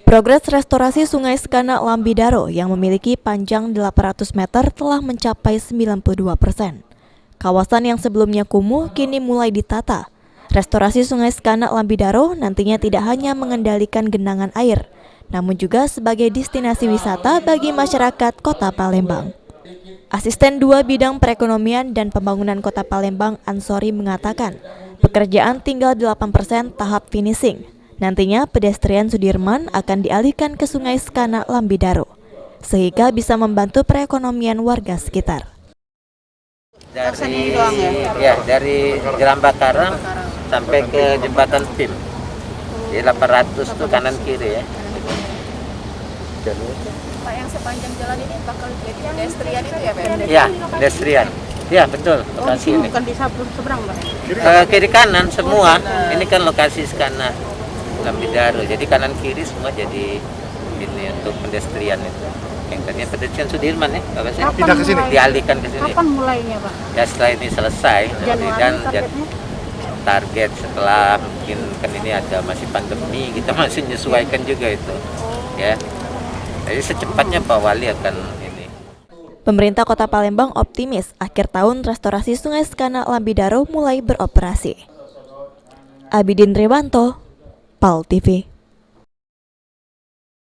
Progres restorasi Sungai Sekanak Lambidaro yang memiliki panjang 800 meter telah mencapai 92%. Kawasan yang sebelumnya kumuh kini mulai ditata. Restorasi Sungai Sekanak Lambidaro nantinya tidak hanya mengendalikan genangan air, namun juga sebagai destinasi wisata bagi masyarakat Kota Palembang. Asisten 2 Bidang Perekonomian dan Pembangunan Kota Palembang Ansori mengatakan, pekerjaan tinggal 8% tahap finishing. Nantinya pedestrian Sudirman akan dialihkan ke Sungai Sekanak Lambidaro, sehingga bisa membantu perekonomian warga sekitar. Dari Jalan Bakaran sampai ke Jembatan Pim. Jadi 800 itu kanan kiri ya. Pak, yang sepanjang jalan ini bakal jadi pedestrian itu ya, Pak? Ya, pedestrian. Ya, betul. Lokasi ini. Bukan di seberang, Pak? Kiri kanan semua. Ini kan lokasi Sekanak Lambidaro. Jadi kanan kiri semua jadi ini untuk pedestrian itu. Yang tadinya pedestrian Sudirman ya, Bapak sih. Pindah ke sini. Dialihkan ke sini. Kapan mulainya, Pak? Ya setelah ini selesai dan target setelah mungkin kan ini ada masih pandemi, kita masih menyesuaikan juga itu. Ya. Jadi secepatnya Pak Wali akan ini. Pemerintah Kota Palembang optimis akhir tahun restorasi Sungai Sekanak Lambidaro mulai beroperasi. Abidin Rewanto, PAL TV.